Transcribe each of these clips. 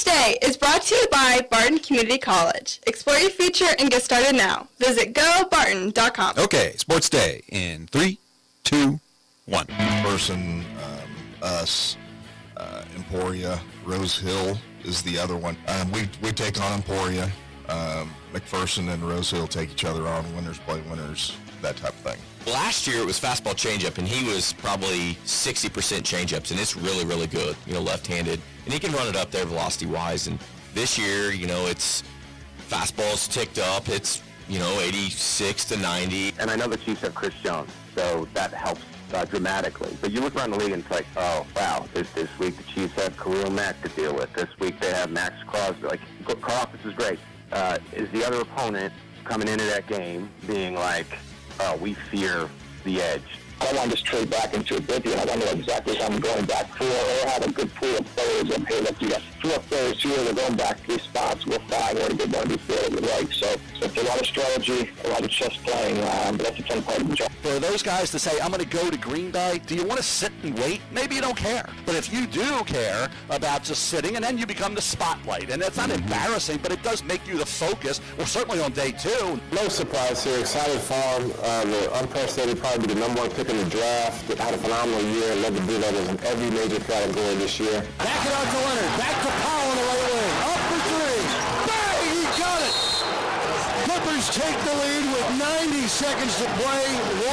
Sports Day is brought to you by Barton Community College. Explore your future and get started now. Visit gobarton.com. Okay, Sports Day in 3, 2, 1. Person, us, Emporia, Rose Hill is the other one. We take on Emporia. McPherson and Rose Hill take each other on. Winners play winners, that type of thing. Last year it was fastball changeup, and he was probably 60% changeups, and it's really, really good, left-handed. And he can run it up there velocity-wise. And this year, it's fastballs ticked up. It's, 86 to 90. And I know the Chiefs have Chris Jones, so that helps dramatically. But you look around the league and it's like, oh, wow, this week the Chiefs have Khalil Mack to deal with. This week they have Max Crosby. Karlaftis is great. Is the other opponent coming into that game being like, oh, we fear the edge? I don't want to just trade back into Oblivion. I don't know exactly what I'm going back for, or have a good pool of players up here. Like you got 4 players here, they're going back 3 spots. We're 5, or a good one before that we like. So it's a lot of strategy, a lot of chess playing, but that's a fun part of the job. For those guys to say, I'm going to go to Green Bay, do you want to sit and wait? Maybe you don't care. But if you do care about just sitting, and then you become the spotlight, and it's not embarrassing, but it does make you the focus. Well, certainly on day 2. No surprise here. Excited for him. The unprecedented, probably the number 1 pick in the draft. Had a phenomenal year. Led the Blue Devils in every major category this year. Back it out to Leonard. Back to Powell on the right wing. Up for 3. Bang! He got it! Clippers take the lead with 90 seconds to play.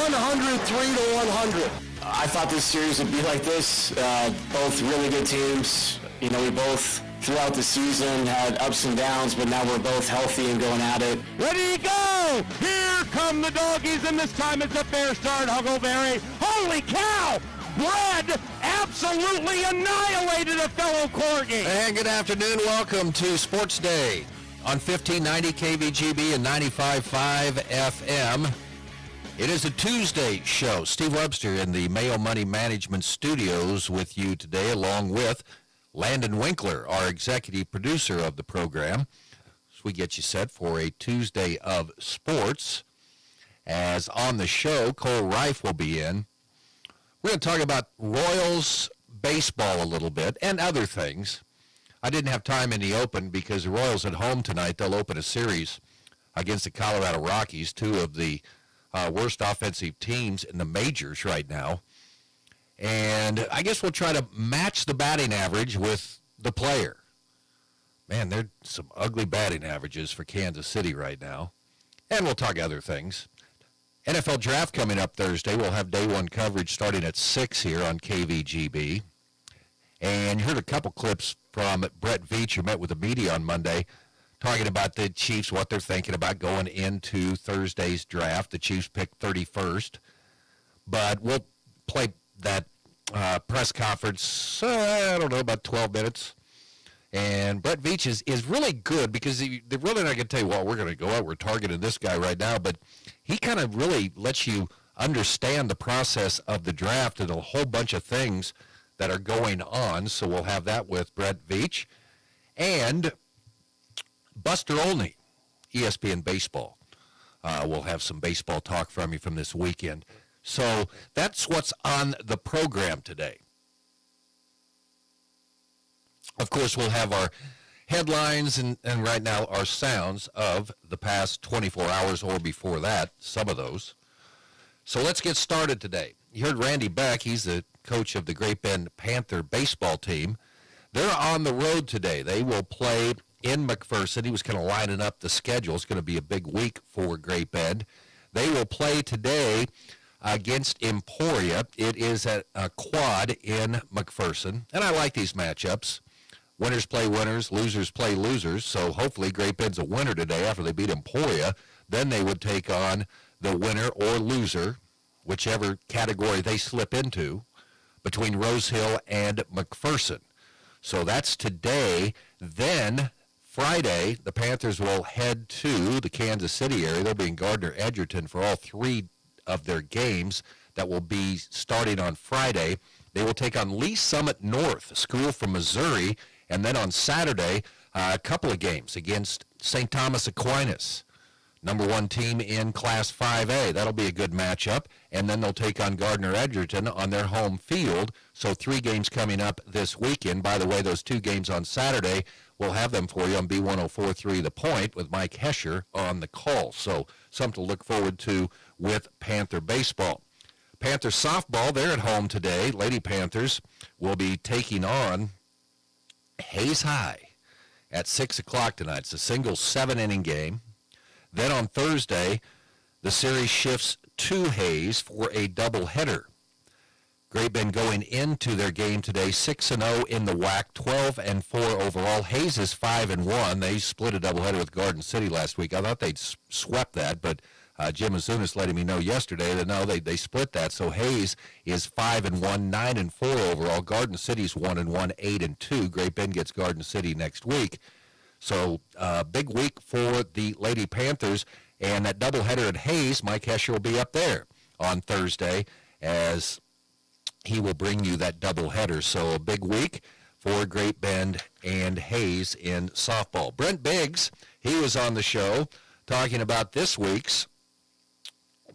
103 to 100. I thought this series would be like this. Both really good teams. We both throughout the season had ups and downs, but now we're both healthy and going at it. Ready to go! Here come the doggies, and this time it's a fair start. Huckleberry. Holy cow! Brad absolutely annihilated a fellow Corgi. And good afternoon. Welcome to Sports Day on 1590 KVGB and 95.5 FM. It is a Tuesday show. Steve Webster in the Mayo Money Management Studios with you today, along with Landon Winkler, our executive producer of the program. So we get you set for a Tuesday of sports. As on the show, Cole Reif will be in. We're going to talk about Royals baseball a little bit and other things. I didn't have time in the open because the Royals at home tonight, they'll open a series against the Colorado Rockies, 2 of the worst offensive teams in the majors right now. And I guess we'll try to match the batting average with the player. Man, there's some ugly batting averages for Kansas City right now. And we'll talk other things. NFL Draft coming up Thursday. We'll have day 1 coverage starting at 6 here on KVGB. And you heard a couple clips from Brett Veach, who met with the media on Monday, talking about the Chiefs, what they're thinking about going into Thursday's draft. The Chiefs picked 31st. But we'll play that press conference, about 12 minutes. And Brett Veach is really good because they're really not going to tell you, well, we're going to go out, we're targeting this guy right now. But he kind of really lets you understand the process of the draft and a whole bunch of things that are going on. So we'll have that with Brett Veach. And Buster Olney, ESPN Baseball. We'll have some baseball talk from you from this weekend. So that's what's on the program today. Of course, we'll have our headlines and right now our sounds of the past 24 hours or before that, some of those. So let's get started today. You heard Randy Beck. He's the coach of the Great Bend Panther baseball team. They're on the road today. They will play in McPherson. He was kind of lining up the schedule. It's going to be a big week for Great Bend. They will play today against Emporia. It is at a quad in McPherson. And I like these matchups. Winners play winners, losers play losers. So hopefully Great Bend's a winner today after they beat Emporia. Then they would take on the winner or loser, whichever category they slip into, between Rose Hill and McPherson. So that's today. Then Friday, the Panthers will head to the Kansas City area. They'll be in Gardner-Edgerton for all 3 of their games that will be starting on Friday. They will take on Lee Summit North, a school from Missouri, and then on Saturday, a couple of games against St. Thomas Aquinas. number 1 team in Class 5A. That'll be a good matchup. And then they'll take on Gardner-Edgerton on their home field. So 3 games coming up this weekend. By the way, those 2 games on Saturday, we'll have them for you on B1043 The Point with Mike Hesher on the call. So something to look forward to with Panther baseball. Panther softball, they're at home today. Lady Panthers will be taking on Hayes High at 6 o'clock tonight. It's a single 7-inning game. Then on Thursday, the series shifts to Hayes for a doubleheader. Great Bend going into their game today, 6-0 in the WAC, 12-4 overall. Hayes is 5-1. They split a doubleheader with Garden City last week. I thought they'd swept that, but Jim Azunas letting me know yesterday that no, they split that. So Hayes is 5-1, 9-4 overall. Garden City's 1-1, 8-2. Great Bend gets Garden City next week. So big week for the Lady Panthers. And that doubleheader at Hayes, Mike Hesher will be up there on Thursday as he will bring you that doubleheader. So a big week for Great Bend and Hayes in softball. Brent Biggs, he was on the show talking about this week's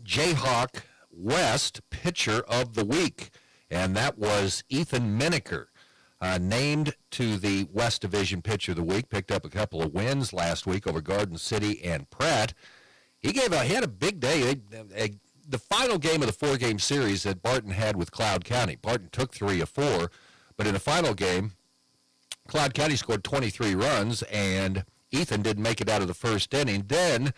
Jayhawk West Pitcher of the Week, and that was Ethan Mineker, named to the West Division Pitcher of the Week. Picked up a couple of wins last week over Garden City and Pratt. He had a big day. The final game of the 4-game series that Barton had with Cloud County. Barton took 3 of 4, but in the final game, Cloud County scored 23 runs, and Ethan didn't make it out of the first inning. Then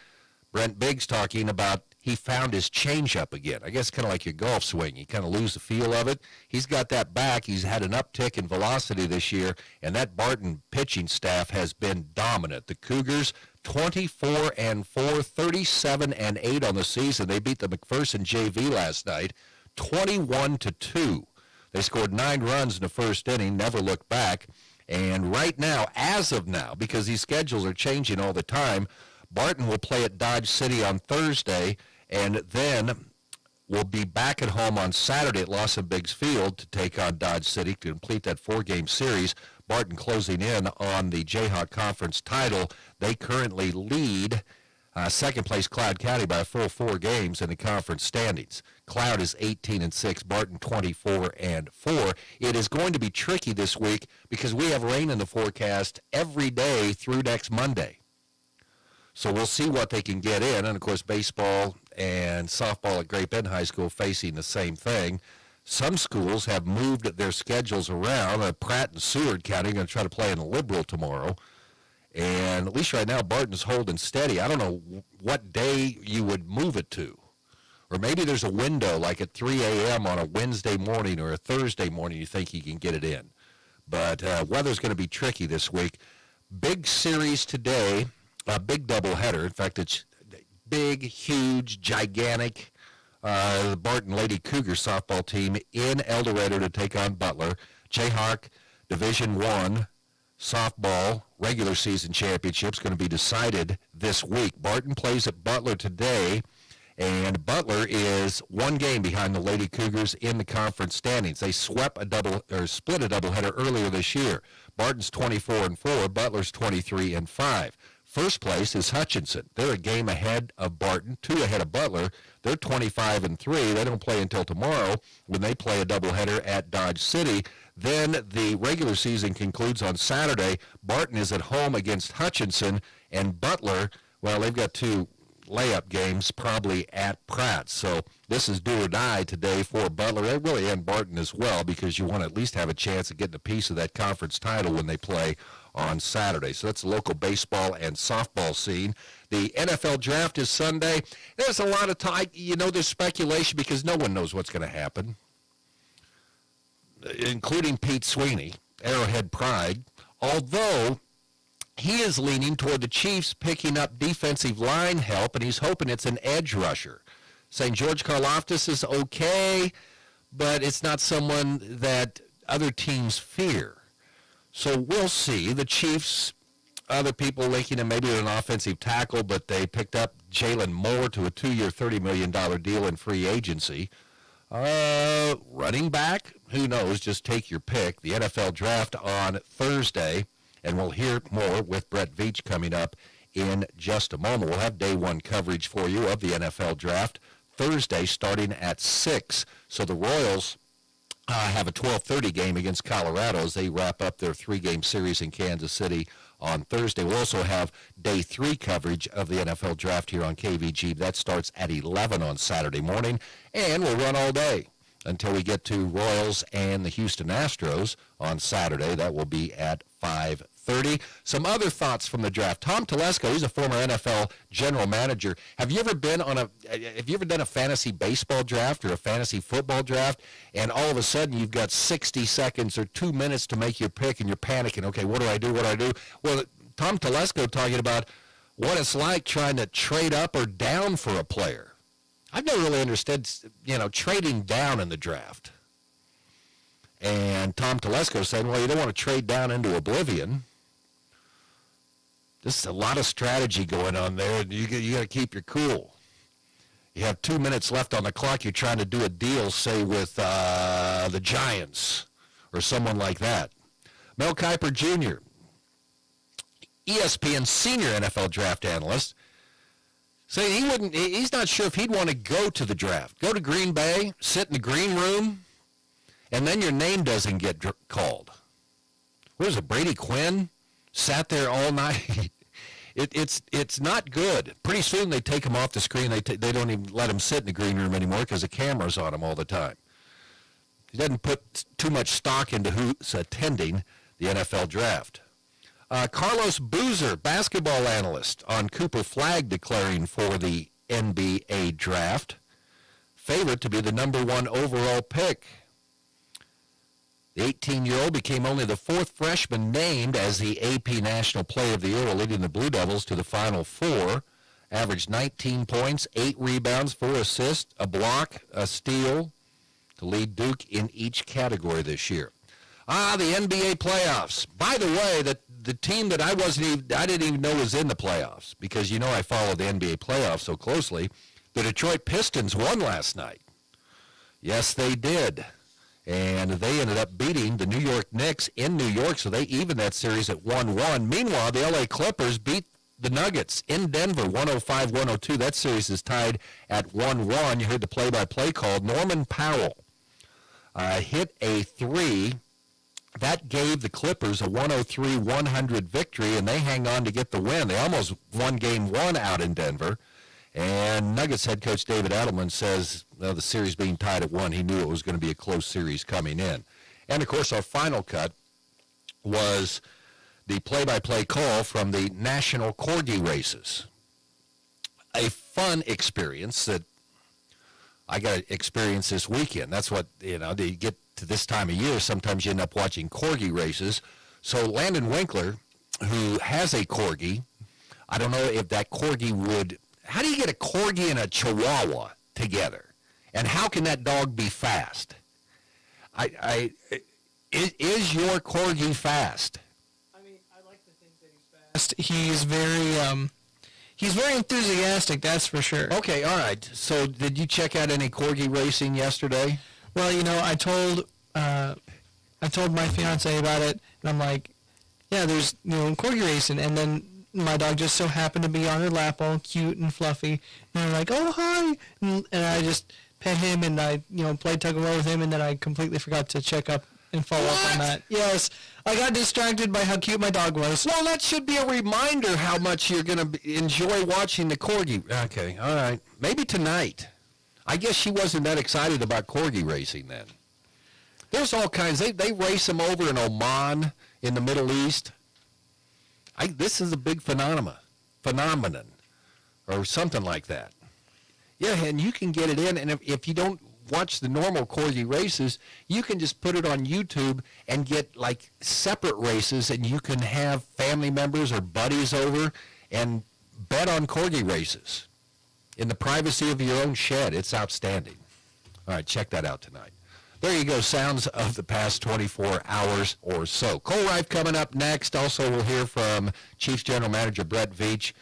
Brent Biggs talking about he found his changeup again. I guess kind of like your golf swing. You kind of lose the feel of it. He's got that back. He's had an uptick in velocity this year, and that Barton pitching staff has been dominant. The Cougars, 24-4, 37-8 on the season. They beat the McPherson JV last night, 21-2. They scored 9 runs in the first inning, never looked back. And right now, as of now, because these schedules are changing all the time, Barton will play at Dodge City on Thursday, and then we'll be back at home on Saturday at Lawson Biggs Field to take on Dodge City to complete that 4-game series. Barton closing in on the Jayhawk Conference title. They currently lead second place Cloud County by a full 4 games in the conference standings. Cloud is 18-6, Barton 24-4. It is going to be tricky this week because we have rain in the forecast every day through next Monday. So we'll see what they can get in. And, of course, baseball and softball at Great Bend High School facing the same thing. Some schools have moved their schedules around. Pratt and Seward County are going to try to play in the Liberal tomorrow. And at least right now, Barton's holding steady. I don't know what day you would move it to. Or maybe there's a window like at 3 a.m. on a Wednesday morning or a Thursday morning you think you can get it in. But weather's going to be tricky this week. Big series today. A big doubleheader. In fact, it's big, huge, gigantic. The Barton Lady Cougar softball team in El Dorado to take on Butler. Jayhawk Division I softball regular season championship's going to be decided this week. Barton plays at Butler today, and Butler is 1 game behind the Lady Cougars in the conference standings. They split a doubleheader earlier this year. Barton's 24-4, Butler's 23-5. First place is Hutchinson. They're a game ahead of Barton, 2 ahead of Butler. They're 25-3. They don't play until tomorrow when they play a doubleheader at Dodge City. Then the regular season concludes on Saturday. Barton is at home against Hutchinson, and Butler, well, they've got 2 layup games probably at Pratt. So this is do or die today for Butler, and really and Barton as well, because you want to at least have a chance of getting a piece of that conference title when they play on Saturday. So that's the local baseball and softball scene. The NFL draft is Sunday. There's a lot of time, there's speculation because no one knows what's going to happen, including Pete Sweeney, Arrowhead Pride, although he is leaning toward the Chiefs picking up defensive line help, and he's hoping it's an edge rusher, saying George Karlaftis is okay, but it's not someone that other teams fear. So we'll see. The Chiefs, other people linking him maybe with an offensive tackle, but they picked up Jalen Moore to a 2-year, $30 million deal in free agency. Running back, who knows? Just take your pick. The NFL draft on Thursday, and we'll hear more with Brett Veach coming up in just a moment. We'll have day one coverage for you of the NFL Draft Thursday starting at 6. So the Royals have a 12:30 game against Colorado as they wrap up their 3-game series in Kansas City on Thursday. We'll also have day 3 coverage of the NFL Draft here on KVG. That starts at 11 on Saturday morning, and we'll run all day until we get to Royals and the Houston Astros on Saturday. That will be at 5:30. Some other thoughts from the draft. Tom Telesco, he's a former NFL general manager. Have you ever done a fantasy baseball draft or a fantasy football draft, and all of a sudden you've got 60 seconds or 2 minutes to make your pick, and you're panicking? Okay, what do I do? Well, Tom Telesco talking about what it's like trying to trade up or down for a player. I've never really understood, trading down in the draft. And Tom Telesco said, well, you don't want to trade down into oblivion. There's a lot of strategy going on there, and you got to keep your cool. You have 2 minutes left on the clock. You're trying to do a deal, say, with the Giants or someone like that. Mel Kiper Jr., ESPN senior NFL draft analyst, saying he's not sure if he'd want to go to the draft. Go to Green Bay, sit in the green room, and then your name doesn't get called. What is it, Brady Quinn? Sat there all night. It's not good. Pretty soon they take him off the screen. They don't even let him sit in the green room anymore because the camera's on him all the time. He doesn't put too much stock into who's attending the NFL draft. Carlos Boozer, basketball analyst on Cooper Flagg, declaring for the NBA draft. Favorite to be the number 1 overall pick. The 18-year-old became only the 4th freshman named as the AP National Player of the Year, leading the Blue Devils to the Final Four. Averaged 19 points, 8 rebounds, 4 assists, a block, a steal to lead Duke in each category this year. The NBA playoffs. By the way, the team that I didn't even know was in the playoffs because, I follow the NBA playoffs so closely. The Detroit Pistons won last night. Yes, they did. And they ended up beating the New York Knicks in New York, so they evened that series at 1-1. Meanwhile, the LA Clippers beat the Nuggets in Denver, 105-102. That series is tied at 1-1. You heard the play-by-play call. Norman Powell hit a 3. That gave the Clippers a 103-100 victory, and they hang on to get the win. They almost won Game 1 out in Denver. And Nuggets head coach David Adelman says, the series being tied at 1, he knew it was going to be a close series coming in. And, of course, our final cut was the play-by-play call from the National Corgi races. A fun experience that I got to experience this weekend. That's what, you get to this time of year, sometimes you end up watching Corgi races. So Landon Winkler, who has a Corgi, I don't know if that Corgi would, how do you get a Corgi and a Chihuahua together? And how can that dog be fast? Is your Corgi fast? I mean, I like to think that he's fast. He's very enthusiastic, that's for sure. Okay, all right. So did you check out any Corgi racing yesterday? Well, I told my fiance about it, and I'm like, yeah, there's Corgi racing, and then my dog just so happened to be on her lap, all cute and fluffy, and I'm like, oh hi, and I just pet him, and I played tug of war with him, and then I completely forgot to check up and follow up on that. Yes, I got distracted by how cute my dog was. Well, that should be a reminder how much you're going to enjoy watching the Corgi. Okay, all right, maybe tonight. I guess she wasn't that excited about Corgi racing then. There's all kinds. They race them over in Oman in the Middle East. This is a big phenomenon, or something like that. Yeah, and you can get it in, and if you don't watch the normal Corgi races, you can just put it on YouTube and get like separate races, and you can have family members or buddies over and bet on Corgi races in the privacy of your own shed. It's outstanding. All right, check that out tonight. There you go, sounds of the past 24 hours or so. Cole Rife coming up next. Also, we'll hear from Chiefs General Manager Brett Veach.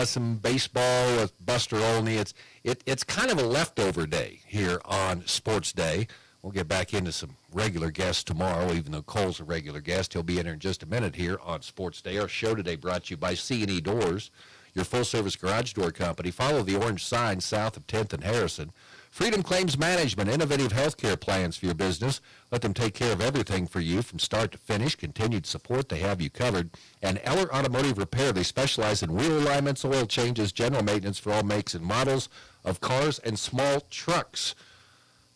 Some baseball with Buster Olney. It's kind of a leftover day here on Sports Day. We'll get back into some regular guest tomorrow, even though Cole's a regular guest. He'll be in here in just a minute here on Sports Day. Our show today brought to you by C&E Doors, your full-service garage door company. Follow the orange sign south of 10th and Harrison. Freedom Claims Management, innovative healthcare plans for your business. Let them take care of everything for you from start to finish. Continued support, they have you covered. And Eller Automotive Repair, they specialize in wheel alignments, oil changes, general maintenance for all makes and models of cars and small trucks.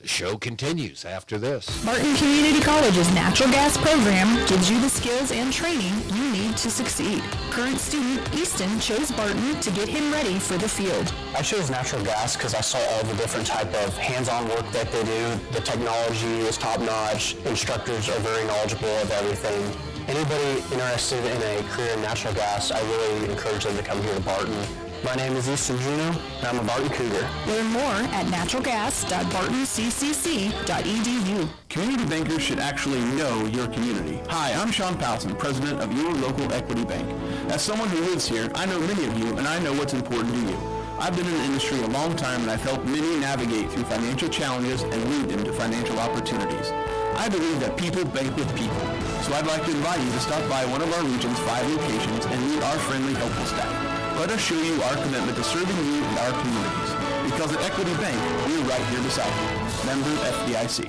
The show continues after this. Barton Community College's natural gas program gives you the skills and training you need to succeed. Current student Easton chose Barton to get him ready for the field. I chose natural gas because I saw all the different type of hands-on work that they do. The technology is top-notch. Instructors are very knowledgeable of everything. Anybody interested in a career in natural gas, I really encourage them to come here to Barton. My name is Easton Juno, and I'm a Barton Cougar. Learn more at naturalgas.bartonccc.edu. Community bankers should actually know your community. Hi, I'm Sean Powson, president of your local Equity Bank. As someone who lives here, I know many of you, and I know what's important to you. I've been in the industry a long time, and I've helped many navigate through financial challenges and lead them to financial opportunities. I believe that people bank with people, so I'd like to invite you to stop by one of our region's 5 locations and meet our friendly, helpful staff. Let us show you our commitment to serving you and our communities. Because at Equity Bank, we're right here beside you. Member FDIC.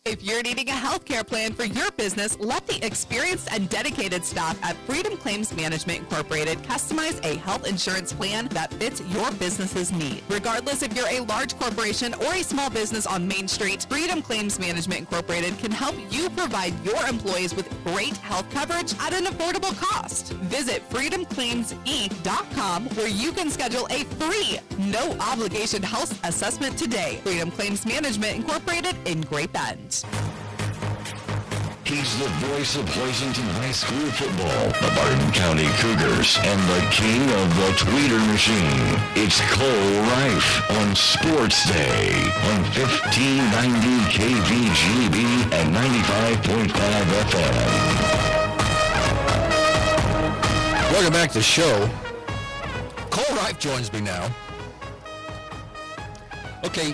If you're needing a healthcare plan for your business, let the experienced and dedicated staff at Freedom Claims Management Incorporated customize a health insurance plan that fits your business's need. Regardless if you're a large corporation or a small business on Main Street, Freedom Claims Management Incorporated can help you provide your employees with great health coverage at an affordable cost. Visit freedomclaimsinc.com where you can schedule a free, no-obligation health assessment today. Freedom Claims Management Incorporated in Great Bend. He's the voice of Pleasanton High School football, the Barton County Cougars, and the king of the tweeter machine. It's Cole Reif on Sports Day on 1590 KVGB and 95.5 FM. Welcome back to the show. Cole Reif joins me now. Okay.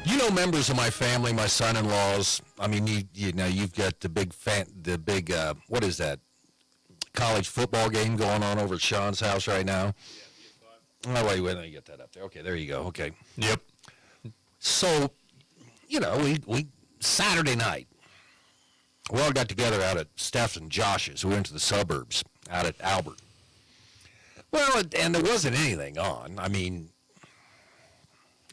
You know, members of my family, my son-in-laws. I mean, you know, you've got the big what is that? College football game going on over at Sean's house right now. Oh, wait, let me get that up there. Okay, there you go. Okay. Yep. So, you know, we Saturday night, we all got together out at Steph's and Josh's. We went to the suburbs out at Albert. Well, and there wasn't anything on. I mean,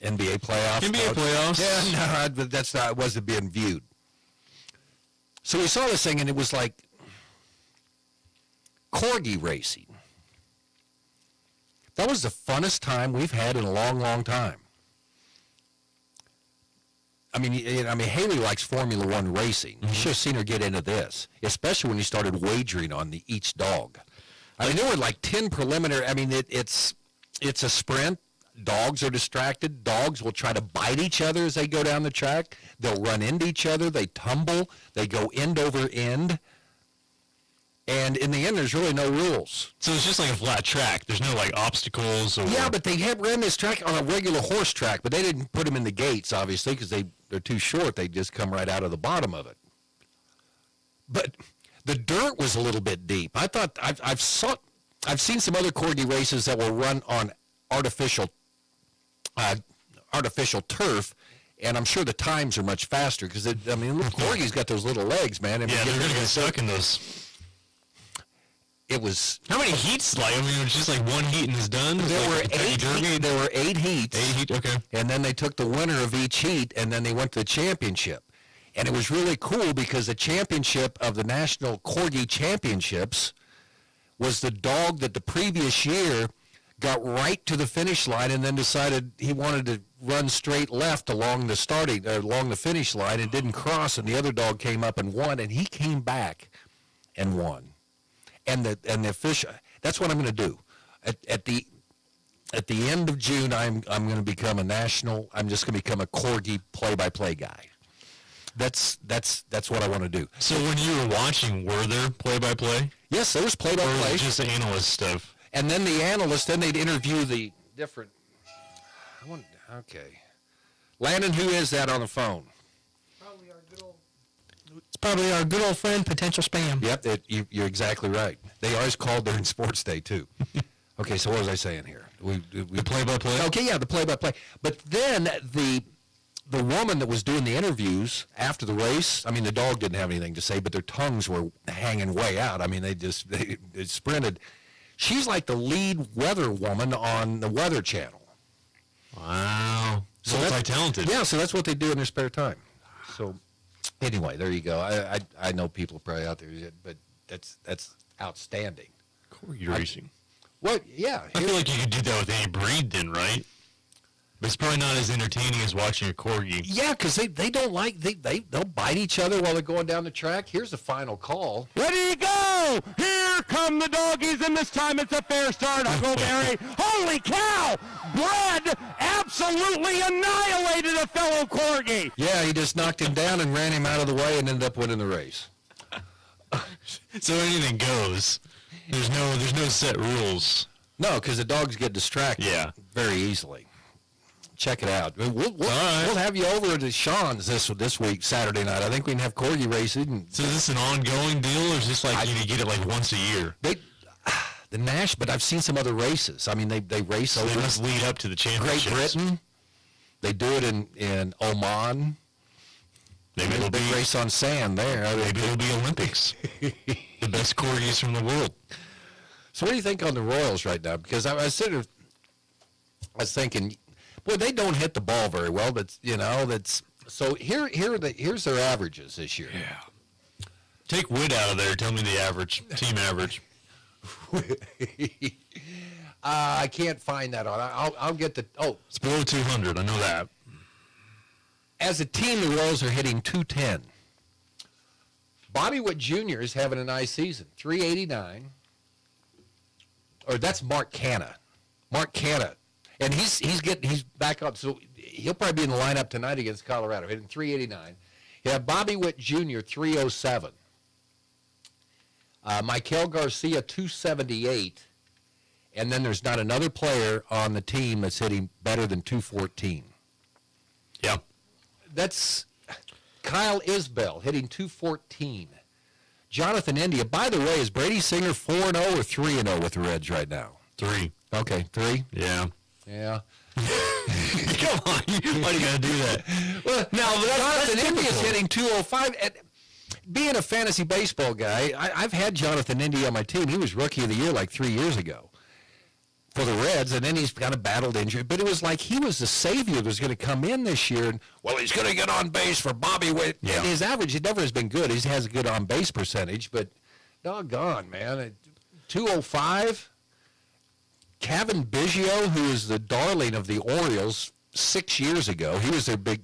NBA playoffs. NBA playoffs. Yeah, no, that's not. It wasn't being viewed. So we saw this thing, and it was like corgi racing. That was the funnest time we've had in a long, long time. I mean, Haley likes Formula One racing. You should have seen her get into this, especially when you started wagering on each dog. I mean, there were like 10 preliminary. I mean, it's a sprint. Dogs are distracted. Dogs will try to bite each other as they go down the track. They'll run into each other. They tumble. They go end over end. And in the end, there's really no rules. So it's just like a flat track. There's no like obstacles. Or... Yeah, but they have ran this track on a regular horse track, but they didn't put them in the gates, obviously, because they're too short. They just come right out of the bottom of it. But the dirt was a little bit deep. I thought I've seen some other corgi races that were run on artificial turf, and I'm sure the times are much faster because little corgi's got those little legs, man. And yeah, they're going to get stuck in those. It was how many heats? Like, I mean, it was just like one heat and it's done. There were 8 heats. 8 heats, okay. And then they took the winner of each heat, and then they went to the championship. And it was really cool because the championship of the National Corgi Championships was the dog that the previous year got right to the finish line and then decided he wanted to run straight left along the finish line and didn't cross, and the other dog came up and won, and he came back and won. And the fish. That's what I'm going to do. At the end of June, I'm going to become I'm just going to become a corgi play-by-play guy. That's what I want to do. So when you were watching, were there play-by-play? Yes, there was play-by-play. Or was it just analyst stuff? And then the analysts, then they'd interview the different. Okay, Landon, who is that on the phone? Probably our It's probably our good old friend, potential spam. Yep, you're exactly right. They always called during Sports Day, too. Okay, so what was I saying here? We play-by-play? Okay, yeah, the play-by-play. But then the woman that was doing the interviews after the race, I mean, the dog didn't have anything to say, but their tongues were hanging way out. I mean, they sprinted. She's like the lead weather woman on the Weather Channel. Wow. So multi-talented. Yeah, so that's what they do in their spare time. So anyway, there you go. I know people probably out there, but that's outstanding. Corgi racing. What? Yeah. I feel like you could do that with any breed then, right? But it's probably not as entertaining as watching a corgi. Yeah, because they don't like, they'll bite each other while they're going down the track. Here's the final call. Ready to go! Here come the doggies, and this time it's a fair start. Uncle Barry. Holy cow! Blood absolutely annihilated a fellow corgi. Yeah, he just knocked him down and ran him out of the way and ended up winning the race. So anything goes. There's no set rules. No, because the dogs get distracted very easily. Check it out. We'll have you over to Sean's this week, Saturday night. I think we can have corgi racing. So is this an ongoing deal, or is this like you get it like once a year? The Nash, but I've seen some other races. I mean, they race. So they must lead up to the championships. Great Britain. They do it in Oman. Maybe it'll be race on sand there. Maybe it'll be Olympics. The best corgis from the world. So what do you think on the Royals right now? Because I was thinking, boy, they don't hit the ball very well. But so here's their averages this year. Yeah. Take Witt out of there. Tell me the average team average. I can't find that on. I'll get the. Oh, it's below 200. I know that. As a team, the Royals are hitting 210. Bobby Witt Jr. is having a nice season, 389. Or that's Mark Canha. Mark Canha. And he's back up, so he'll probably be in the lineup tonight against Colorado, hitting 389. You have Bobby Witt Jr., 307. Michael Garcia, 278. And then there's not another player on the team that's hitting better than 214. Yeah. That's Kyle Isbell hitting 214. Jonathan India. By the way, is Brady Singer 4-0 or 3-0 with the Reds right now? 3. Okay, 3? Yeah. Yeah. Come on. Why do you got to do that? Well, now, Jonathan India's hitting 205. And being a fantasy baseball guy, I've had Jonathan India on my team. He was Rookie of the Year like 3 years ago for the Reds, and then he's kind of battled injury. But it was like he was the savior that was going to come in this year, and, well, he's going to get on base for Bobby Witt. Yeah. His average, he never has been good. He has a good on-base percentage, but doggone, man. 205. Kevin Biggio, who is the darling of the Orioles 6 years ago, he was their big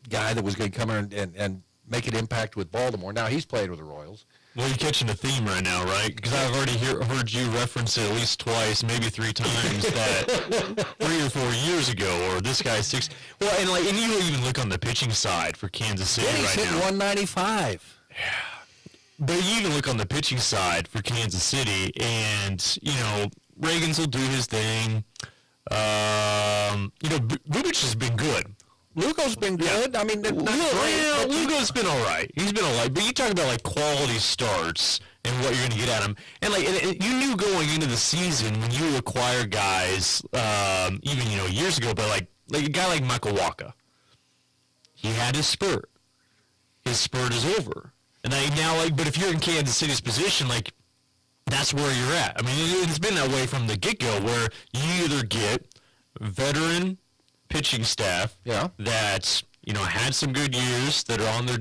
guy that was going to come in and make an impact with Baltimore. Now he's playing with the Royals. Well, you're catching a theme right now, right? Because I've already heard you reference it at least twice, maybe 3 times, that 3 or 4 years ago, or this guy's 6. Well, and you even look on the pitching side for Kansas City right now. He's hitting 195. Yeah. But you even look on the pitching side for Kansas City, and, Reagans will do his thing. Bubic has been good. Lugo's been good. I mean, Lugo's been all right. He's been all right. But you talk about, quality starts and what you're going to get at him. And, you knew going into the season when you acquire guys, even, years ago, but, like a guy like Michael Wacha, he had his spurt. His spurt is over. And now, but if you're in Kansas City's position, that's where you're at. I mean, it's been that way from the get-go, where you either get veteran pitching staff that's had some good years, that are on their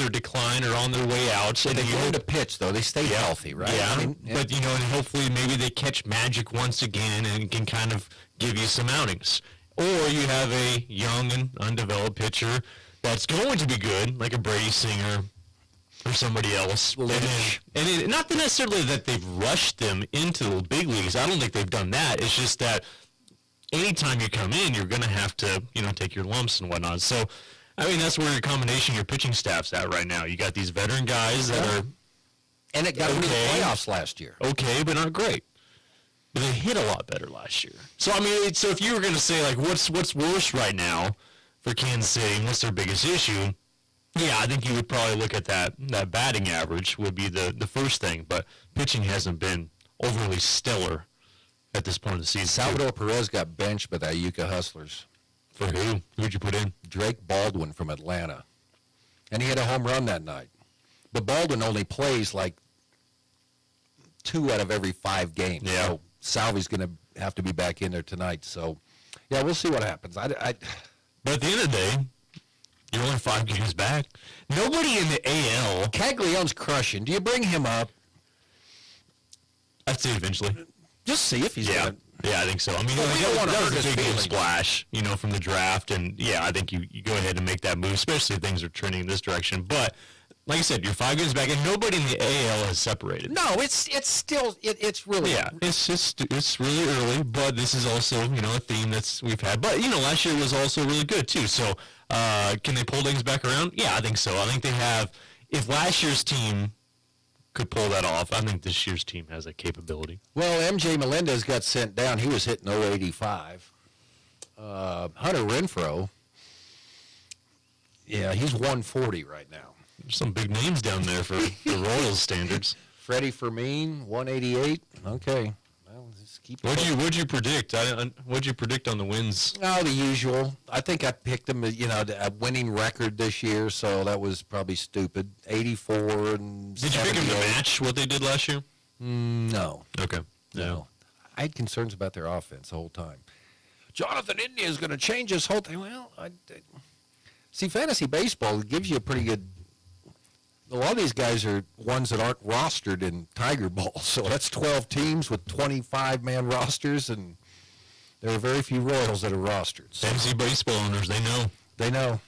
decline or on their way out. So they learn to pitch, though. They stay healthy, right? Yeah. But and hopefully maybe they catch magic once again and can kind of give you some outings. Or you have a young and undeveloped pitcher that's going to be good, like a Brady Singer or somebody else. And not necessarily that they've rushed them into the big leagues. I don't think they've done that. It's just that anytime you come in, you're going to have to, take your lumps and whatnot. So, that's where your combination of your pitching staff's at right now. You got these veteran guys that are... And it got into the playoffs last year. Okay, but not great. But they hit a lot better last year. So, so if you were going to say, what's worse right now for Kansas City and what's their biggest issue, Yeah, I think you would probably look at that batting average would be the first thing, but pitching hasn't been overly stellar at this point of the season. Salvador Perez got benched by the Iuka Hustlers. For who? Who'd you put in? Drake Baldwin from Atlanta. And he had a home run that night. But Baldwin only plays like 2 out of every 5 games. Yeah. So Salvi's going to have to be back in there tonight. So, yeah, we'll see what happens. But at the end of the day, you're only 5 games back. Nobody in the AL. Caglianone's crushing. Do you bring him up? I'd say eventually. Just see if he's going to. Yeah, I think so. I mean, that was a big splash, from the draft. And, yeah, I think you go ahead and make that move, especially if things are trending in this direction. But, like I said, you're 5 games back, and nobody in the AL has separated. No, it's still, it's really. Yeah, it's really early, but this is also, a theme we've had. But, last year was also really good, too. So, can they pull things back around? Yeah, I think so. I think they have, if last year's team could pull that off, I think this year's team has that capability. Well, MJ Melendez got sent down. He was hitting 085. Hunter Renfroe, yeah, he's 140 right now. There's some big names down there for the Royals standards. Freddie Fermin, 188. Okay. Well, just keep What'd you predict? What'd you predict on the wins? Oh, the usual. I think I picked them, a winning record this year, so that was probably stupid. 84 and Did you pick them to match what they did last year? No. Okay. No. I had concerns about their offense the whole time. Jonathan India is going to change his whole thing. Well, see, fantasy baseball gives you a pretty good. A lot of these guys are ones that aren't rostered in Tiger Bowl, so that's 12 teams with 25-man rosters, and there are very few Royals that are rostered. So. Fantasy baseball owners, they know. They know.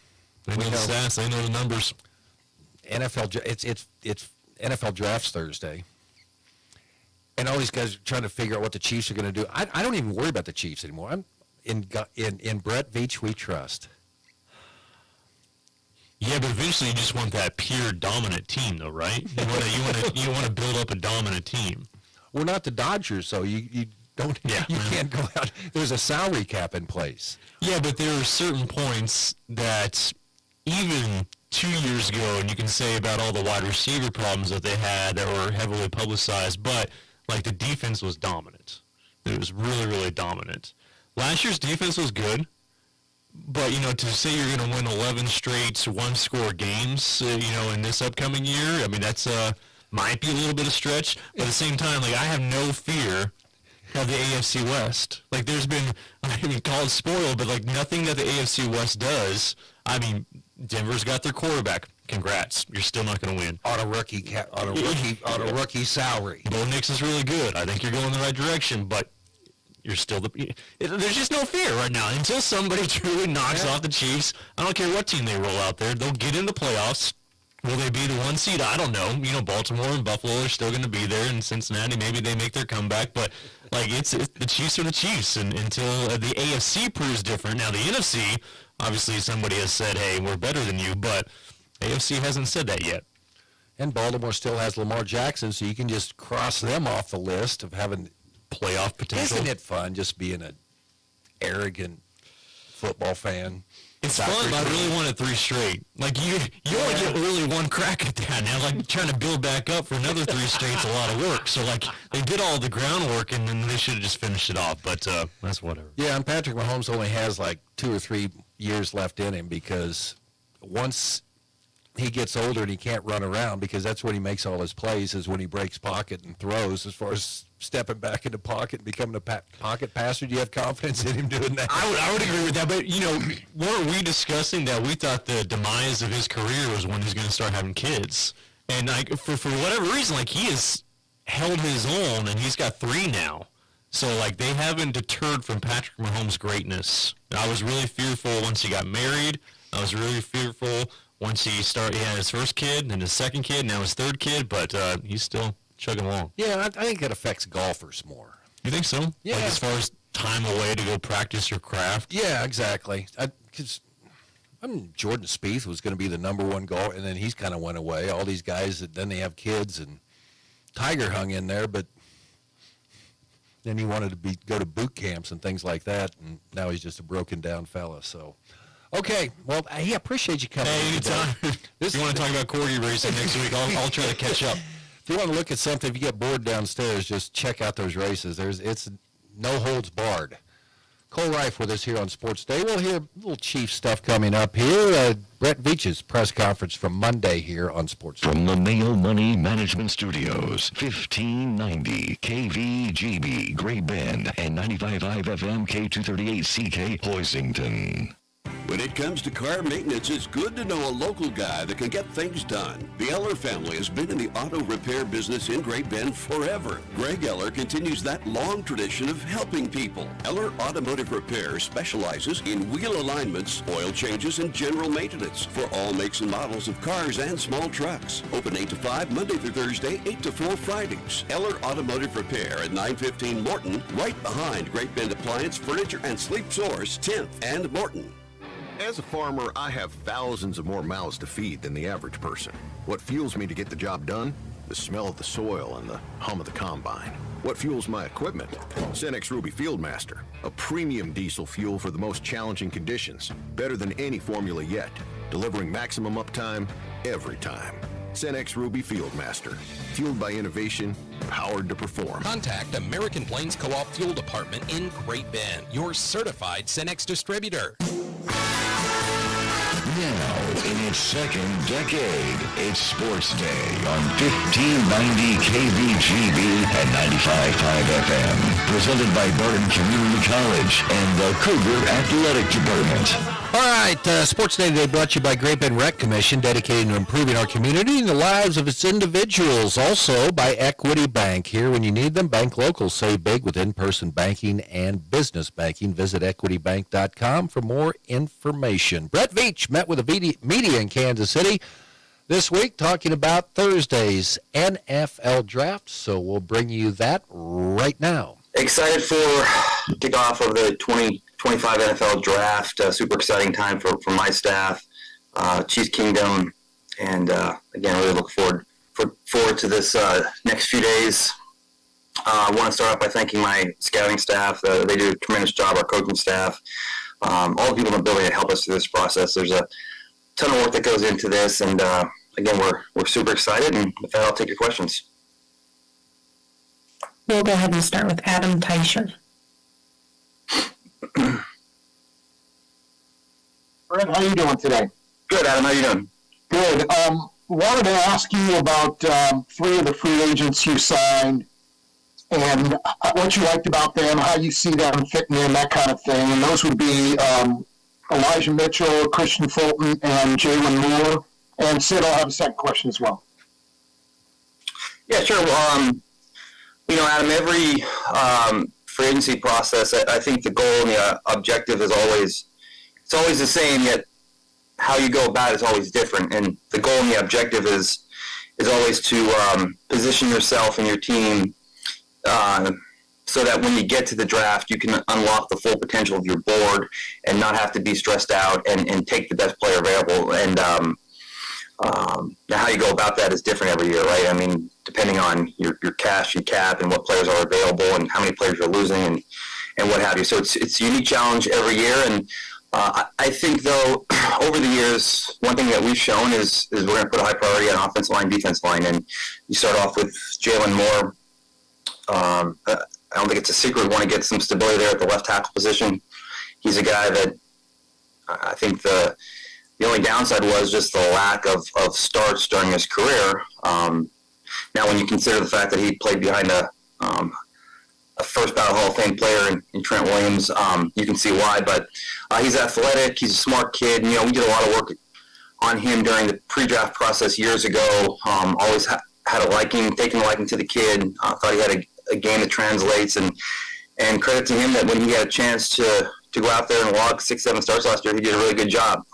They know the stats. They know the numbers. NFL, it's NFL Drafts Thursday, and all these guys are trying to figure out what the Chiefs are going to do. I don't even worry about the Chiefs anymore. I'm in Brett Veach we trust. Yeah, but eventually you just want that pure dominant team, though, right? You want to build up a dominant team. We're not the Dodgers, so you don't. Yeah. You can't go out. There's a salary cap in place. Yeah, but there are certain points that even 2 years ago, and you can say about all the wide receiver problems that they had that were heavily publicized, but like the defense was dominant. It was really, really dominant. Last year's defense was good. But, to say you're going to win 11 straight one-score games, in this upcoming year, I mean, that's might be a little bit of stretch. But at the same time, I have no fear of the AFC West. There's been, call it spoiled, but, nothing that the AFC West does. I mean, Denver's got their quarterback. Congrats. You're still not going to win. On a rookie salary. Bo Nix is really good. I think you're going the right direction, but you're still there's just no fear right now until somebody truly knocks off the Chiefs. I don't care what team they roll out there. They'll get in the playoffs. Will they be the 1 seed? I don't know. Baltimore and Buffalo are still going to be there, and Cincinnati, maybe they make their comeback. But, it's the Chiefs are the Chiefs and until the AFC proves different. Now, the NFC, obviously somebody has said, hey, we're better than you, but AFC hasn't said that yet. And Baltimore still has Lamar Jackson, so you can just cross them off the list of having playoff potential. Isn't it fun just being an arrogant football fan? It's fun, but I really wanted 3 straight. You only get really one crack at that. Now, trying to build back up for another 3 straight's a lot of work. So, they did all the groundwork, and then they should have just finished it off. But that's whatever. Yeah, and Patrick Mahomes only has, 2 or 3 years left in him because once he gets older and he can't run around, because that's when he makes all his plays, is when he breaks pocket and throws. As far as stepping back into pocket and becoming a pocket passer, do you have confidence in him doing that? I would agree with that, but weren't we discussing that we thought the demise of his career was when he's going to start having kids? And for whatever reason, he has held his own, and he's got 3 now. So they haven't deterred from Patrick Mahomes' greatness. I was really fearful once he got married. I was really fearful once he had his first kid, then his second kid, now his 3rd kid, but he's still chugging along. Yeah, I think it affects golfers more. You think so? Yeah. As far as time away to go practice your craft? Yeah, exactly. Because Jordan Spieth was going to be the number 1 golfer, and then he's kind of went away. All these guys, then they have kids, and Tiger hung in there, but then he wanted to go to boot camps and things like that, and now he's just a broken down fella. So Okay, well, I appreciate you coming. Hey, anytime. If you want to talk about corgi racing next week, I'll try to catch up. If you want to look at something, if you get bored downstairs, just check out those races. It's no holds barred. Cole Reif with us here on Sports Day. We'll hear a little Chief stuff coming up here. Brett Veach's press conference from Monday here on Sports Day. From the Mayo Money Management Studios, 1590 KVGB, Great Bend, and 95.5 FM K238CK, Hoisington. When it comes to car maintenance, it's good to know a local guy that can get things done. The Eller family has been in the auto repair business in Great Bend forever. Greg Eller continues that long tradition of helping people. Eller Automotive Repair specializes in wheel alignments, oil changes, and general maintenance for all makes and models of cars and small trucks. Open 8 to 5 Monday through Thursday, 8 to 4 Fridays. Eller Automotive Repair at 915 Morton, right behind Great Bend Appliance, Furniture, and Sleep Source, 10th and Morton. As a farmer, I have thousands of more mouths to feed than the average person. What fuels me to get the job done? The smell of the soil and the hum of the combine. What fuels my equipment? Cenex Ruby Fieldmaster, a premium diesel fuel for the most challenging conditions. Better than any formula yet, delivering maximum uptime every time. Cenex Ruby Fieldmaster, fueled by innovation, powered to perform. Contact American Plains Co-op Fuel Department in Great Bend, your certified Cenex distributor. Now, in its second decade, it's Sports Day on 1590 KVGB and 95.5 FM. Presented by Barton Community College and the Cougar Athletic Department. All right, Sports Day today brought to you by Great Bend Rec Commission, dedicated to improving our community and the lives of its individuals. Also by Equity Bank. Here when you need them, bank local, save big with in-person banking and business banking. Visit equitybank.com for more information. Brett Veach met with the media in Kansas City this week talking about Thursday's NFL draft. So we'll bring you that right now. Excited for kickoff of the 2025 NFL draft. Super exciting time for my staff, Chiefs Kingdom, and again, really look forward to this next few days. I want to start off by thanking my scouting staff. They do a tremendous job, our coaching staff, all the people in the building that help us through this process. There's a ton of work that goes into this, and again, we're super excited, and with that, I'll take your questions. We'll go ahead and start with Adam Teicher. Brett, how are you doing today? Good, Adam. How are you doing? Good. Wanted to ask you about 3 of the free agents you signed and what you liked about them, how you see them fitting in, that kind of thing. And those would be Elijah Mitchell, Christian Fulton, and Jalen Moore. And Sid, I'll have a second question as well. Yeah, sure. Adam, every free agency process, I think the goal and the objective is always the same, yet how you go about it is always different. And the goal and the objective is always to position yourself and your team so that when you get to the draft, you can unlock the full potential of your board and not have to be stressed out and take the best player available. And how you go about that is different every year, right? I mean, depending on your cash and cap and what players are available and how many players you're losing and what have you. So it's a unique challenge every year. And I think, though, over the years, one thing that we've shown is we're going to put a high priority on offensive line, defensive line. And you start off with Jalen Moore. I don't think it's a secret. We want to get some stability there at the left tackle position. He's a guy that I think the only downside was just the lack of starts during his career. Now, when you consider the fact that he played behind a first ballot Hall of Fame player in Trent Williams, you can see why. But he's athletic. He's a smart kid. We did a lot of work on him during the pre-draft process years ago. Always had taken a liking to the kid. Thought he had a game that translates. And credit to him that when he had a chance to go out there and log 6-7 starts last year, he did a really good job.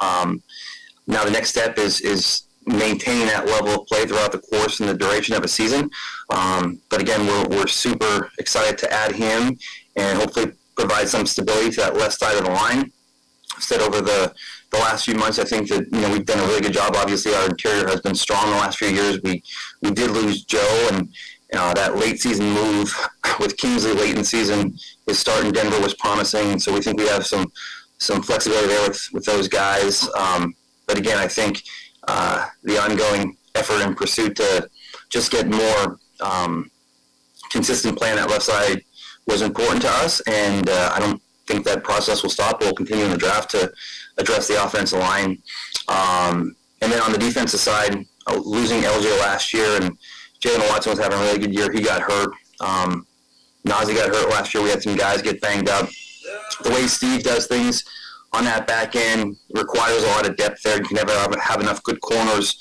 Now the next step is maintaining that level of play throughout the course and the duration of a season. But again, we're super excited to add him and hopefully provide some stability to that left side of the line. Said over the last few months, I think that we've done a really good job. Obviously, our interior has been strong the last few years. We did lose Joe, and that late season move with Kingsley late in the season, his start in Denver was promising. So we think we have some some flexibility there with those guys. But again, I think the ongoing effort and pursuit to just get more consistent play on that left side was important to us, and I don't think that process will stop. We'll continue in the draft to address the offensive line. And then on the defensive side, losing LJ last year, and Jalen Watson was having a really good year. He got hurt. Nazi got hurt last year. We had some guys get banged up. The way Steve does things on that back end requires a lot of depth there. You can never have enough good corners.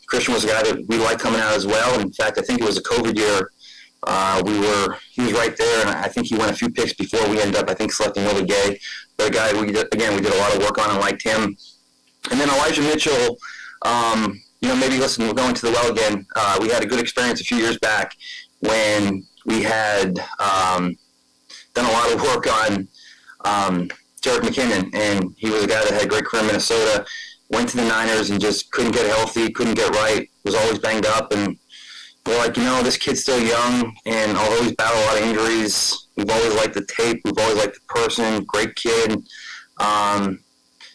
Christian was a guy that we liked coming out as well. In fact, I think it was a COVID year. He was right there, and I think he went a few picks before we ended up, I think, selecting Willie Gay. But a guy we did a lot of work on and liked him. And then Elijah Mitchell, maybe listen, we're going to the well again. We had a good experience a few years back when we had done a lot of work on Jerick McKinnon, and he was a guy that had a great career in Minnesota, went to the Niners and just couldn't get healthy, couldn't get right, was always banged up, and we're like, this kid's still young, and although he's battled a lot of injuries, we've always liked the tape, we've always liked the person, great kid.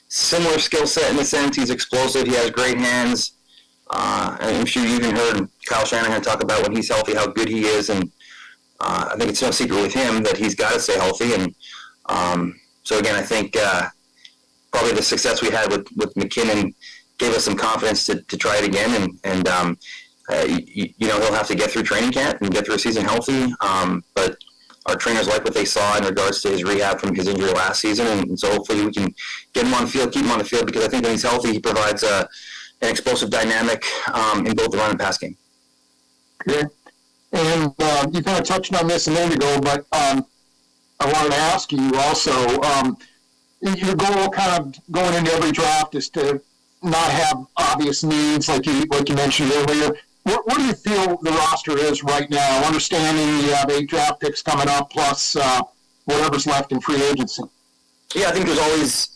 Similar skill set in the sense he's explosive, he has great hands. I'm sure you even heard Kyle Shanahan talk about when he's healthy, how good he is, and I think it's no secret with him that he's got to stay healthy. And so again, I think probably the success we had with McKinnon gave us some confidence to try it again, and he'll have to get through training camp and get through a season healthy. But our trainers like what they saw in regards to his rehab from his injury last season, and so hopefully we can get him on the field, keep him on the field, because I think when he's healthy, he provides an explosive dynamic in both the run and pass game. Okay. And you kind of touched on this a minute ago, but I wanted to ask you also, your goal kind of going into every draft is to not have obvious needs like you mentioned earlier. What do you feel the roster is right now, understanding you have 8 draft picks coming up plus whatever's left in free agency? Yeah, I think there's always,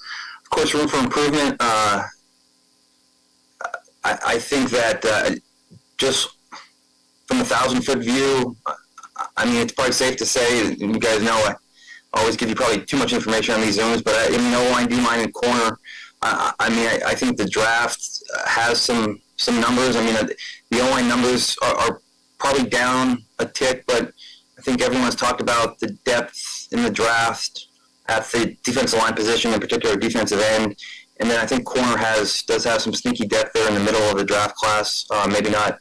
of course, room for improvement. I think that just from a 1,000-foot view, I mean, it's probably safe to say, and you guys know I always give you probably too much information on these Zooms, but in the O-line, D-line, and corner, I think the draft has some numbers. I mean, the O-line numbers are probably down a tick, but I think everyone's talked about the depth in the draft at the defensive line position, in particular defensive end. And then I think corner does have some sneaky depth there in the middle of the draft class. Maybe not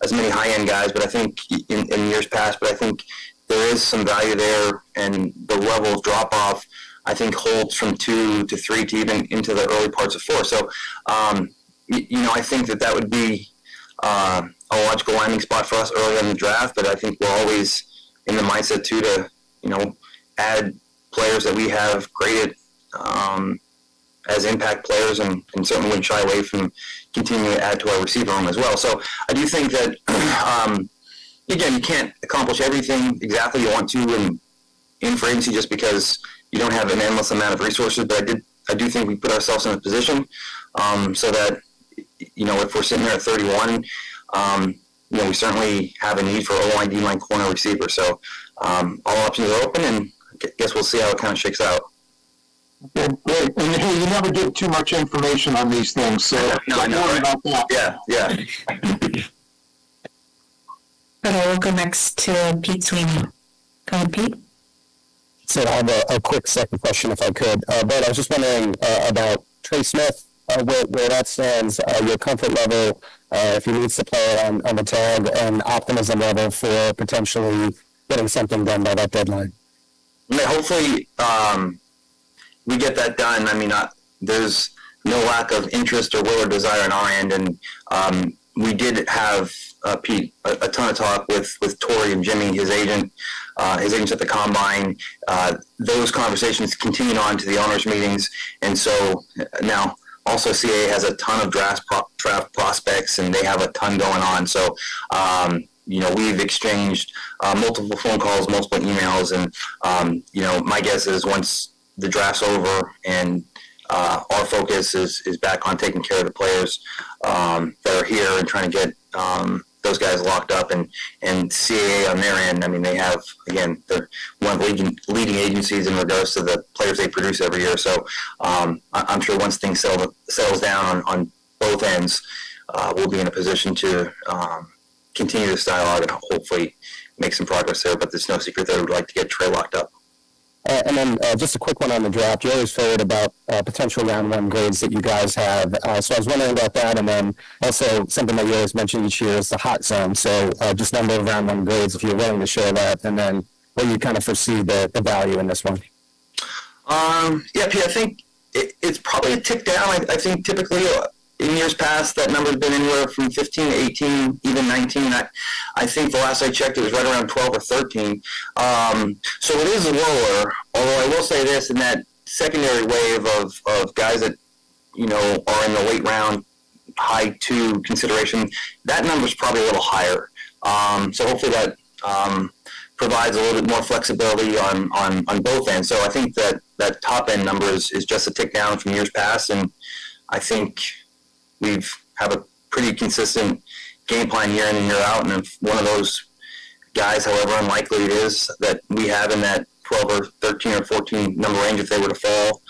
as many high-end guys, but I think in years past, but I think there is some value there, and the level of drop-off, I think, holds from 2 to 3 to even into the early parts of 4. So, I think that would be a logical landing spot for us early in the draft, but I think we're always in the mindset, too, to, add players that we have graded as impact players, and certainly wouldn't shy away from continuing to add to our receiver room as well. So I do think that, again, you can't accomplish everything exactly you want to in free agency just because you don't have an endless amount of resources, but I do think we put ourselves in a position so that, if we're sitting there at 31, we certainly have a need for O-line, D-line, corner, receiver. So all options are open, and I guess we'll see how it kind of shakes out. Okay, great. And hey, you never give too much information on these things, so don't worry about that. Yeah. Okay, we'll go next to Pete Sweeney. Go ahead, Pete. So I have a quick second question, if I could. But I was just wondering about Trey Smith, where that stands, your comfort level, if he needs to play on the tag, and optimism level for potentially getting something done by that deadline. Hopefully, we get that done. I mean, there's no lack of interest or will or desire on our end, and we did have, Pete, a ton of talk with Torrey and Jimmy, his agents at the Combine. Those conversations continued on to the owners' meetings, and so now also CAA has a ton of draft prospects, and they have a ton going on. So, we've exchanged multiple phone calls, multiple emails, and, my guess is once the draft's over and our focus is back on taking care of the players that are here and trying to get those guys locked up, and CAA on their end, I mean, they have, again, they're one of the leading agencies in regards to the players they produce every year. So I'm sure once things settles down on both ends, we'll be in a position to continue this dialogue and hopefully make some progress there. But there's no secret that I would like to get Trey locked up. And then just a quick one on the draft. You always forward about potential round one grades that you guys have. So I was wondering about that. And then also something that you always mention each year is the hot zone. So just number of round one grades, if you're willing to share that, and then what you kind of foresee the value in this one. Yeah, Pete, I think it's probably a tick down. I think typically in years past, that number has been anywhere from 15 to 18, even 19. I think the last I checked, it was right around 12 or 13. So it is lower, although I will say this, in that secondary wave of guys that, are in the late round, high two consideration, that number is probably a little higher. So hopefully that provides a little bit more flexibility on both ends. So I think that top end number is just a tick down from years past, and I think we've have a pretty consistent game plan year in and year out, and if one of those guys, however unlikely it is, that we have in that 12 or 13 or 14 number range, if they were to fall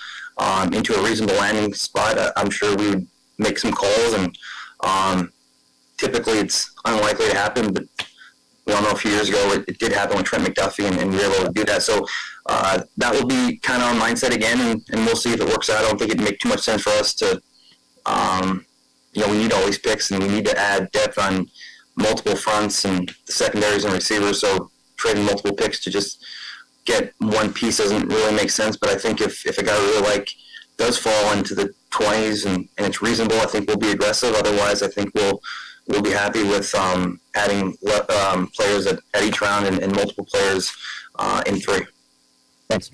into a reasonable landing spot, I'm sure we would make some calls, and typically it's unlikely to happen, but we all know a few years ago it did happen with Trent McDuffie, and we were able to do that. So that will be kind of our mindset again, and we'll see if it works out. I don't think it'd make too much sense for us to we need all these picks, and we need to add depth on multiple fronts and the secondaries and receivers. So trading multiple picks to just get one piece doesn't really make sense. But I think if a guy we really like does fall into the 20s and it's reasonable, I think we'll be aggressive. Otherwise, I think we'll be happy with adding players at each round and multiple players in 3. Thanks.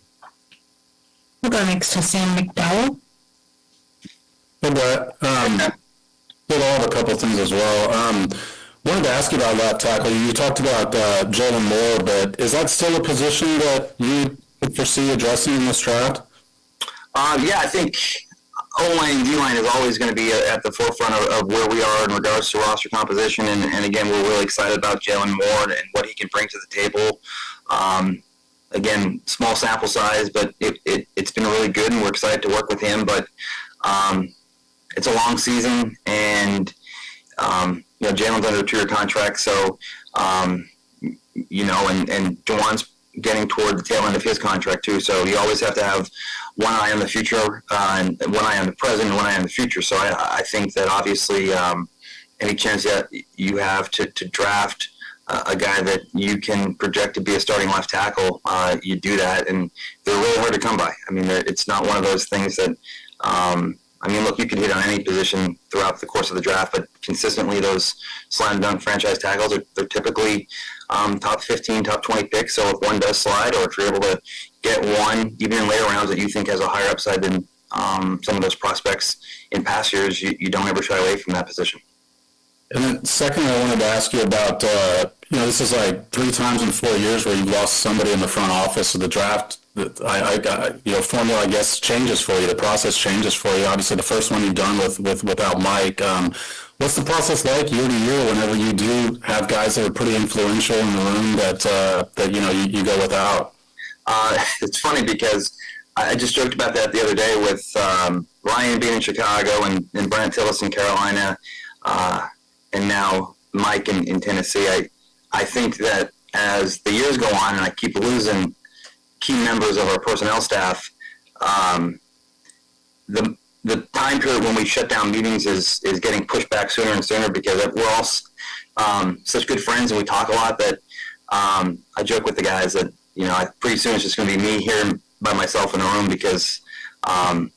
We'll go next to Sam McDowell. Hey, Brett. We'll have a couple of things as well. Wanted to ask you about left tackle. You talked about Jalen Moore, but is that still a position that you could foresee addressing in this draft? Yeah, I think O-line and D-line is always going to be at the forefront of where we are in regards to roster composition. And again, we're really excited about Jalen Moore and what he can bring to the table. Again, small sample size, but it's been really good, and we're excited to work with him. But it's a long season, and Jalen's under a 2-year contract, so and Juwan's getting toward the tail end of his contract too. So you always have to have one eye on the future, and one eye on the present, and one eye on the future. So I think that obviously any chance that you have to draft a guy that you can project to be a starting left tackle, you do that, and they're really hard to come by. I mean, it's not one of those things that. Look, you can hit on any position throughout the course of the draft, but consistently those slam dunk franchise tackles they're typically top 15, top 20 picks. So if one does slide, or if you're able to get one, even in later rounds, that you think has a higher upside than some of those prospects in past years, you don't ever shy away from that position. And then second, I wanted to ask you about, this is like 3 times in 4 years where you've lost somebody in the front office of the draft. Formula, I guess, changes for you. The process changes for you. Obviously, the first one you've done without Mike. What's the process like year to year whenever you do have guys that are pretty influential in the room that you go without? It's funny because I just joked about that the other day with Ryan being in Chicago and Brent Tillis in Carolina, and now Mike in Tennessee. I think that as the years go on and I keep losing key members of our personnel staff, the time period when we shut down meetings is getting pushed back sooner and sooner, because we're all such good friends and we talk a lot that I joke with the guys that pretty soon it's just going to be me here by myself in a room, because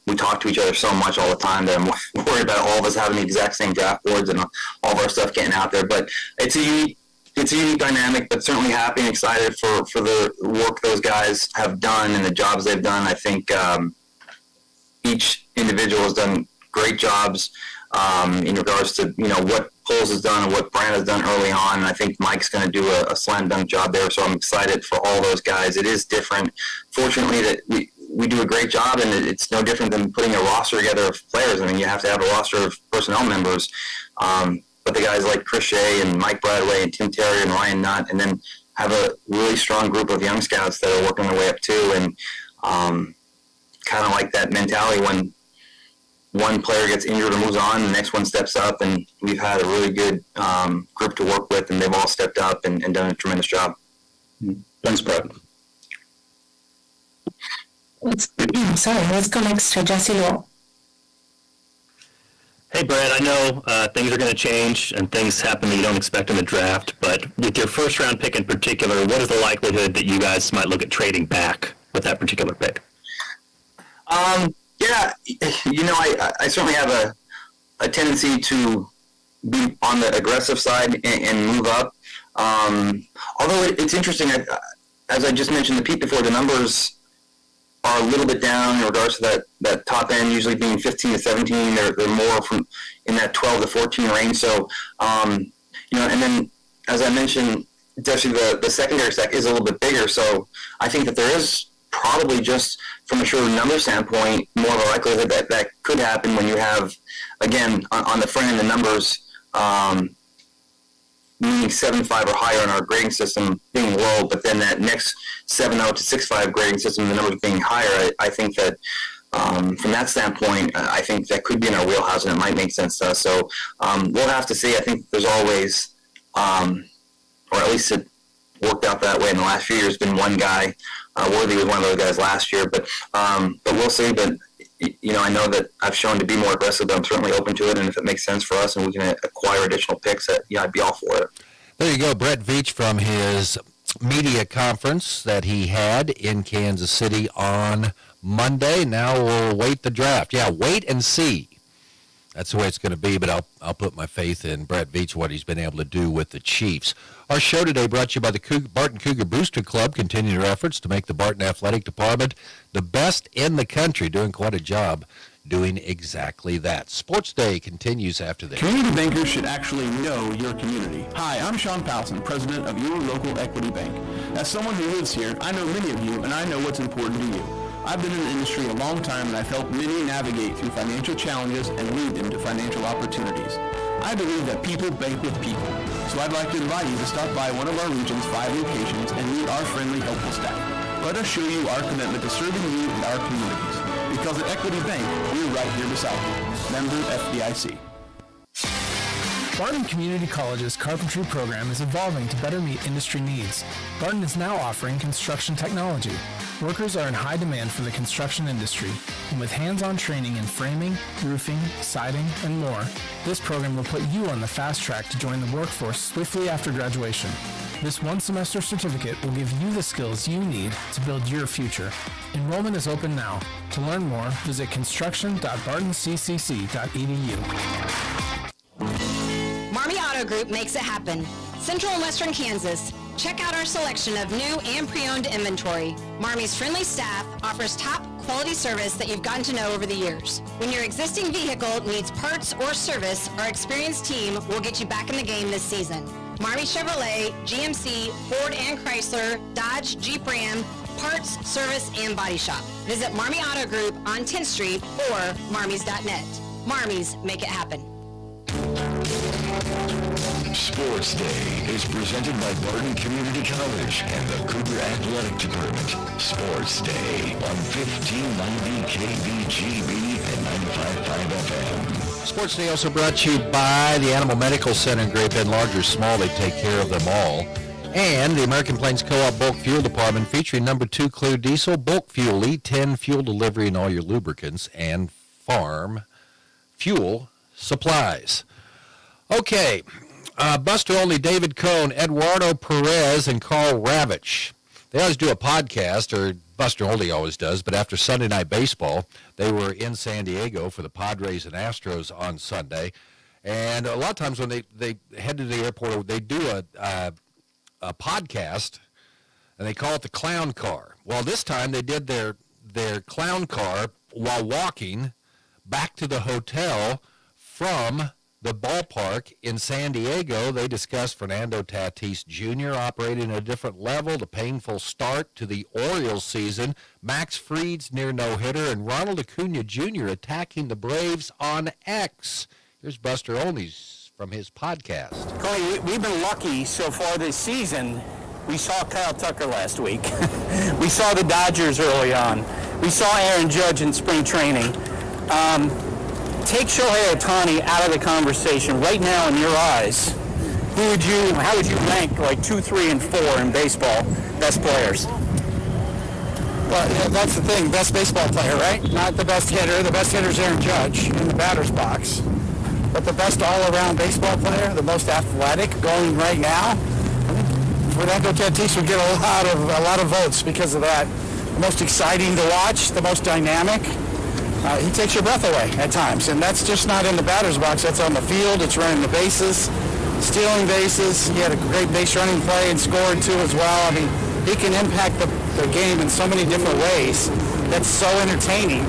we talk to each other so much all the time that I'm worried about all of us having the exact same draft boards and all of our stuff getting out there. But it's a unique dynamic, but certainly happy and excited for the work those guys have done and the jobs they've done. I think each individual has done great jobs in regards to what Poles has done and what Brand has done early on. And I think Mike's going to do a slam dunk job there. So I'm excited for all those guys. It is different. Fortunately, that we do a great job, and it's no different than putting a roster together of players. I mean, you have to have a roster of personnel members. with the guys like Chris Shea and Mike Bradway and Tim Terry and Ryan Nutt, and then have a really strong group of young scouts that are working their way up too. And kind of like that mentality when one player gets injured or moves on, the next one steps up, and we've had a really good group to work with, and they've all stepped up and done a tremendous job. Thanks, Brett. Let's go next to Jesse Lowell. Hey, Brad, I know things are going to change and things happen that you don't expect in the draft, but with your first round pick in particular, what is the likelihood that you guys might look at trading back with that particular pick? Yeah, I certainly have a tendency to be on the aggressive side and move up. Although it's interesting, as I just mentioned to Pete before, the numbers are a little bit down in regards to that top end, usually being 15 to 17. They're more from in that 12 to 14 range. So, and then as I mentioned, definitely the secondary stack is a little bit bigger. So I think that there is probably, just from a sheer number standpoint, more of a likelihood that could happen when you have, again, on the front end, the numbers, meaning 7.5 or higher on our grading system being low, but then that next 7.0 to 6.5 grading system, the numbers being higher. I think that from that standpoint, I think that could be in our wheelhouse, and it might make sense to us. So we'll have to see. I think there's always, or at least it worked out that way in the last few years, been one guy. Worthy was one of those guys last year, but we'll see. But I know that I've shown to be more aggressive, but I'm certainly open to it. And if it makes sense for us and we can acquire additional picks, I'd be all for it. There you go, Brett Veach from his media conference that he had in Kansas City on Monday. Now we'll wait the draft. Yeah, wait and see. That's the way it's going to be, but I'll put my faith in Brett Veach, what he's been able to do with the Chiefs. Our show today brought to you by the Barton Cougar Booster Club, continuing their efforts to make the Barton Athletic Department the best in the country, doing quite a job doing exactly that. Sports Day continues after this. Community bankers should actually know your community. Hi, I'm Sean Powson, president of your local equity bank. As someone who lives here, I know many of you, and I know what's important to you. I've been in the industry a long time, and I've helped many navigate through financial challenges and lead them to financial opportunities. I believe that people bank with people, so I'd like to invite you to stop by one of our region's 5 locations and meet our friendly, helpful staff. Let us show you our commitment to serving you and our communities. Because at Equity Bank, we're right here beside you. Member FDIC. Barton Community College's carpentry program is evolving to better meet industry needs. Barton is now offering construction technology. Workers are in high demand for the construction industry, and with hands-on training in framing, roofing, siding, and more, this program will put you on the fast track to join the workforce swiftly after graduation. This one-semester certificate will give you the skills you need to build your future. Enrollment is open now. To learn more, visit construction.bartoncccc.edu. Marmy Auto Group makes it happen. Central and Western Kansas. Check out our selection of new and pre-owned inventory. Marmy's friendly staff offers top quality service that you've gotten to know over the years. When your existing vehicle needs parts or service, our experienced team will get you back in the game this season. Marmy Chevrolet, GMC, Ford and Chrysler, Dodge, Jeep Ram, parts, service, and body shop. Visit Marmy Auto Group on 10th Street or marmys.net. Marmys, make it happen. Sports Day is presented by Barton Community College and the Cougar Athletic Department. Sports Day on 1590 KBGB and 95.5 FM. Sports Day also brought to you by the Animal Medical Center in Great Bend. Large or small, they take care of them all. And the American Plains Co-op Bulk Fuel Department, featuring number 2 Clear Diesel, bulk fuel, E10 fuel delivery and all your lubricants, and farm fuel supplies. Okay, Buster Olney, David Cohn, Eduardo Perez, and Carl Ravitch. They always do a podcast, or Buster Olney always does, but after Sunday Night Baseball, they were in San Diego for the Padres and Astros on Sunday. And a lot of times when they head to the airport, they do a podcast, and they call it the Clown Car. Well, this time they did their Clown Car while walking back to the hotel from the ballpark in San Diego. They discussed Fernando Tatis Jr. operating at a different level, the painful start to the Orioles season, Max Fried's near no-hitter, and Ronald Acuna Jr. attacking the Braves on X. Here's Buster Olney's from his podcast. Cody, we've been lucky so far this season. We saw Kyle Tucker last week. We saw the Dodgers early on. We saw Aaron Judge in spring training. Take Shohei Ohtani out of the conversation right now in your eyes. How would you rank like 2, 3, and 4 in baseball, best players? Well, yeah, that's the thing, best baseball player, right? Not the best hitter. The best hitter is Aaron Judge in the batter's box. But the best all-around baseball player, the most athletic going right now, Fernando Tatis would get a lot of votes because of that. The most exciting to watch, the most dynamic. He takes your breath away at times, and that's just not in the batter's box. That's on the field. It's running the bases, stealing bases. He had a great base running play and scored too as well. I mean, he can impact the game in so many different ways. That's so entertaining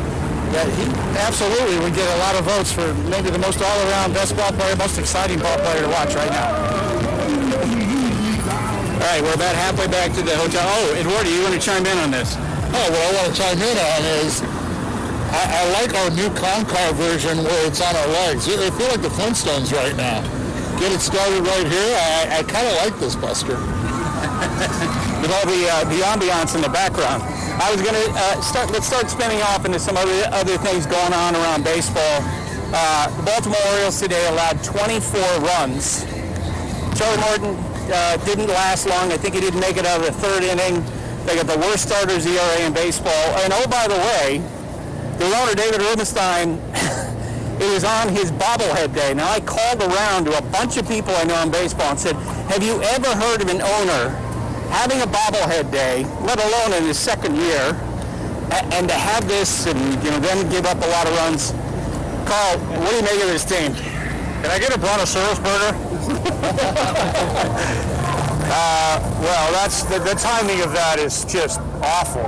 that he absolutely would get a lot of votes for maybe the most all-around best ball player, most exciting ball player to watch right now. All right, we're about halfway back to the hotel. Oh, Eduardo, you want to chime in on this? Oh, what I want to chime in on is I like our new Concar version where it's on our legs. I feel like the Flintstones right now. Get it started right here. I kind of like this, Buster. With all the ambiance in the background. I was going to let's start spinning off into some other things going on around baseball. The Baltimore Orioles today allowed 24 runs. Charlie Morton didn't last long. I think he didn't make it out of the third inning. They got the worst starters ERA in baseball. And oh, by the way, the owner, David Rubenstein, it was on his bobblehead day. Now, I called around to a bunch of people I know in baseball and said, have you ever heard of an owner having a bobblehead day, let alone in his second year, and to have this and then give up a lot of runs? Carl, what do you make of this team? Can I get a brontosaurus burger? Well, that's the timing of that is just awful.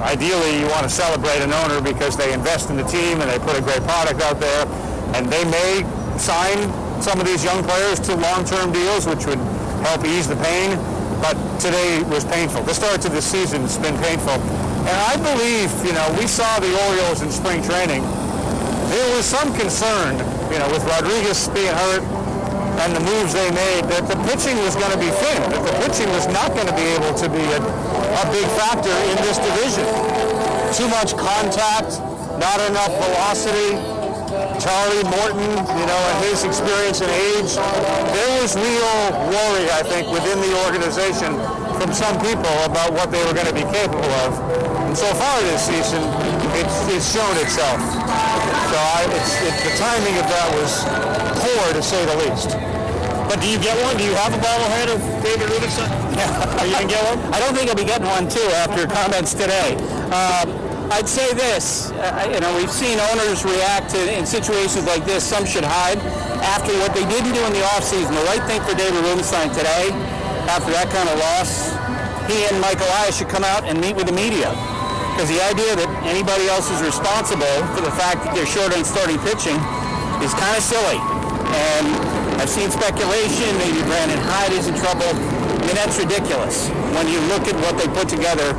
Ideally, you want to celebrate an owner because they invest in the team and they put a great product out there, and they may sign some of these young players to long-term deals, which would help ease the pain. But today was painful. The start to the season has been painful, and I believe we saw the Orioles in spring training. There was some concern, with Rodriguez being hurt and the moves they made, that the pitching was going to be thin, that the pitching was not going to be able to be a big factor in this division. Too much contact, not enough velocity. Charlie Morton, and his experience and age, there was real worry, I think, within the organization from some people about what they were going to be capable of. And so far this season, it's shown itself. So the timing of that was poor, to say the least. But do you get one? Do you have a bobblehead of David Rubenstein? Are you going to get one? I don't think I'll be getting one, too, after comments today. I'd say this, we've seen owners react in situations like this. Some should hide after what they didn't do in the offseason. The right thing for David Rubenstein today, after that kind of loss, he and Michael Elias should come out and meet with the media. Because the idea that anybody else is responsible for the fact that they're short on starting pitching is kind of silly. And I've seen speculation, maybe Brandon Hyde is in trouble. I mean, that's ridiculous when you look at what they put together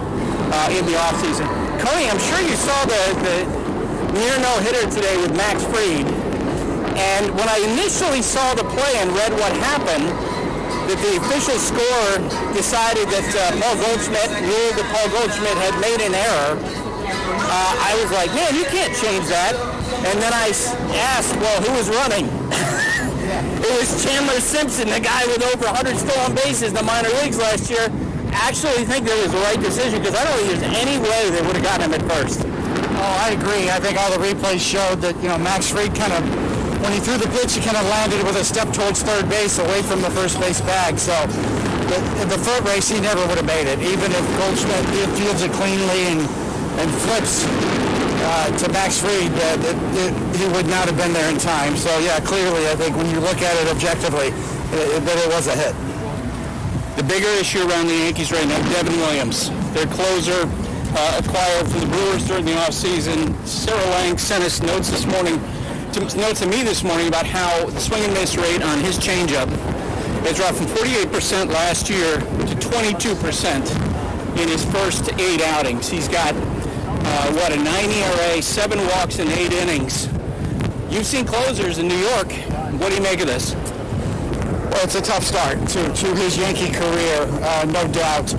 in the offseason. Coney, I'm sure you saw the near no-hitter today with Max Fried. And when I initially saw the play and read what happened, that the official score decided that Paul Goldschmidt ruled that Paul Goldschmidt had made an error, I was like, man, you can't change that. And then I asked, well, who was running? It was Chandler Simpson, the guy with over 100 stolen bases in the minor leagues last year. Actually think that was the right decision because I don't think there's any way they would have gotten him at first. Oh, I agree. I think all the replays showed that, Max Fried kind of, when he threw the pitch, he kind of landed with a step towards third base away from the first base bag. So the foot race, he never would have made it. Even if Goldschmidt fields it cleanly and flips to Max Fried, he would not have been there in time. So, yeah, clearly, I think when you look at it objectively, that it was a hit. The bigger issue around the Yankees right now, Devin Williams, their closer, acquired from the Brewers during the offseason. Sarah Lang sent us notes to me this morning about how the swing and miss rate on his changeup has dropped from 48% last year to 22% in his first 8 outings. He's got, a 9 ERA, 7 walks in 8 innings. You've seen closers in New York what do you make of this? Well, it's a tough start to his Yankee career, no doubt.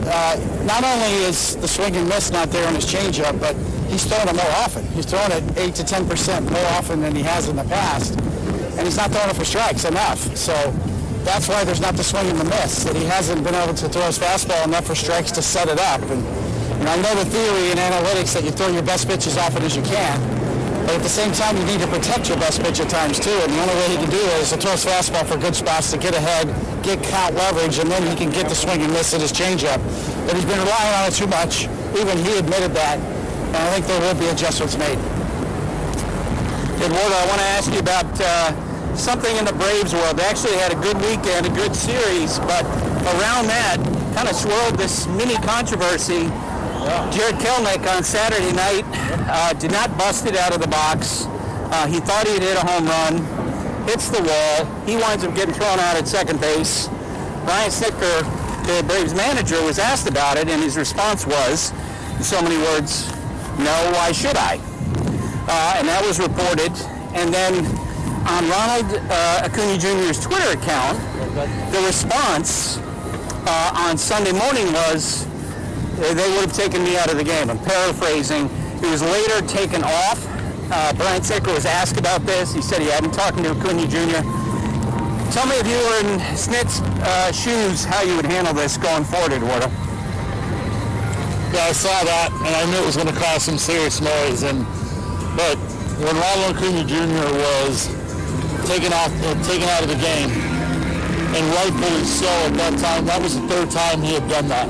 Not only is the swing and miss not there on his changeup, but he's throwing it more often. He's throwing it 8 to 10% more often than he has in the past, and he's not throwing it for strikes enough. So that's why there's not the swing and the miss, that he hasn't been able to throw his fastball enough for strikes to set it up. And I know the theory in analytics that you throw your best pitch as often as you can, but at the same time, you need to protect your best pitch at times, too. And the only way he can do it is to throw his fastball for good spots to get ahead, get count leverage, and then he can get the swing and miss at his changeup. But he's been relying on it too much. Even he admitted that. And I think there will be adjustments made. Eduardo, I want to ask you about something in the Braves world. They actually had a good weekend, a good series, but around that kind of swirled this mini controversy. Jared Kelenic on Saturday night did not bust it out of the box. He thought he'd hit a home run, hits the wall. He winds up getting thrown out at second base. Brian Snitker, the Braves manager, was asked about it, and his response was, in so many words, no, why should I? And that was reported. And then on Ronald Acuna Jr.'s Twitter account, the response on Sunday morning was, they would have taken me out of the game. I'm paraphrasing. He was later taken off. Brian Snitker was asked about this. He said he hadn't talked to Acuna Jr. Tell me, if you were in Snit's shoes, how you would handle this going forward, Eduardo. Yeah, I saw that, and I knew it was going to cause some serious noise. But when Ronald Acuna Jr. was taken out of the game, and rightfully so at that time, that was the third time he had done that.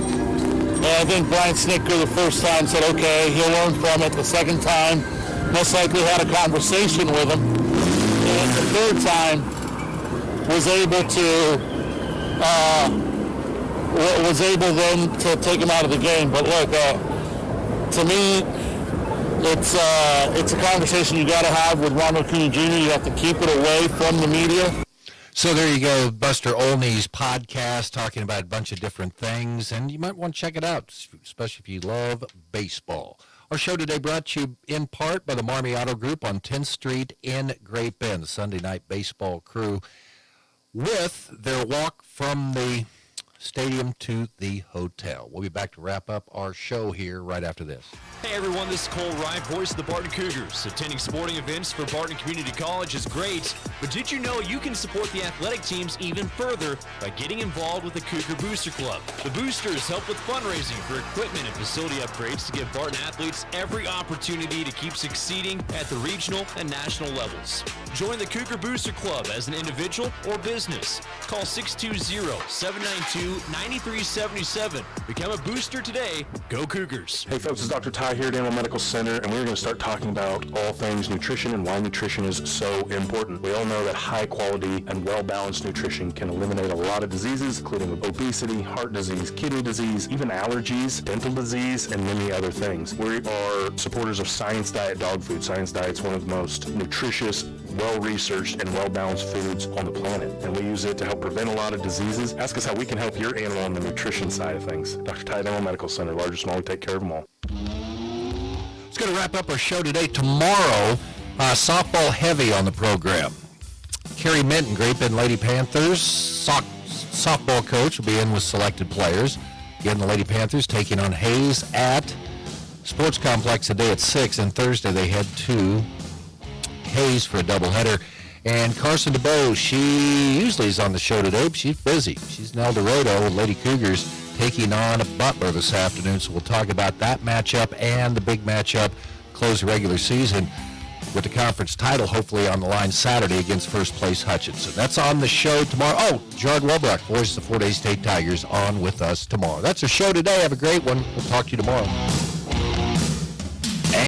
And I think Brian Snitker the first time said, okay, he'll learn from it. The second time, most likely had a conversation with him. And the third time, was able then to take him out of the game. But look, to me, it's a conversation you got to have with Ronald Acuna Jr. You have to keep it away from the media. So there you go, Buster Olney's podcast talking about a bunch of different things, and you might want to check it out, especially if you love baseball. Our show today brought to you in part by the Marmy Auto Group on 10th Street in Great Bend, the Sunday night baseball crew, with their walk from the stadium to the hotel. We'll be back to wrap up our show here right after this. Hey everyone, this is Cole Wright, voice of the Barton Cougars. Attending sporting events for Barton Community College is great, but did you know you can support the athletic teams even further by getting involved with the Cougar Booster Club? The Boosters help with fundraising for equipment and facility upgrades to give Barton athletes every opportunity to keep succeeding at the regional and national levels. Join the Cougar Booster Club as an individual or business. Call 620-792-9377. Become a booster today. Go Cougars. Hey folks, it's Dr. Ty here at Animal Medical Center, and we're going to start talking about all things nutrition and why nutrition is so important. We all know that high quality and well-balanced nutrition can eliminate a lot of diseases, including obesity, heart disease, kidney disease, even allergies, dental disease, and many other things. We are supporters of Science Diet dog food. Science Diet is one of the most nutritious, well-researched, and well-balanced foods on the planet, and we use it to help prevent a lot of diseases. Ask us how we can help your animal on the nutrition side of things. Dr. Ty at Animal Medical Center, large or small, we take care of them all. It's going to wrap up our show today. Tomorrow, softball heavy on the program. Carrie Minton, Great Bend Lady Panthers, softball coach, will be in with selected players. Again, the Lady Panthers taking on Hayes at Sports Complex today at 6, and Thursday they head to Hayes for a doubleheader. And Carson DeBow, she usually is on the show today, but she's busy. She's in El Dorado with Lady Cougars taking on Butler this afternoon. So we'll talk about that matchup and the big matchup, close the regular season with the conference title hopefully on the line Saturday against first place Hutchinson. That's on the show tomorrow. Oh, Gerard Welbrock, voice of the Fort Hays State Tigers, on with us tomorrow. That's our show today. Have a great one. We'll talk to you tomorrow.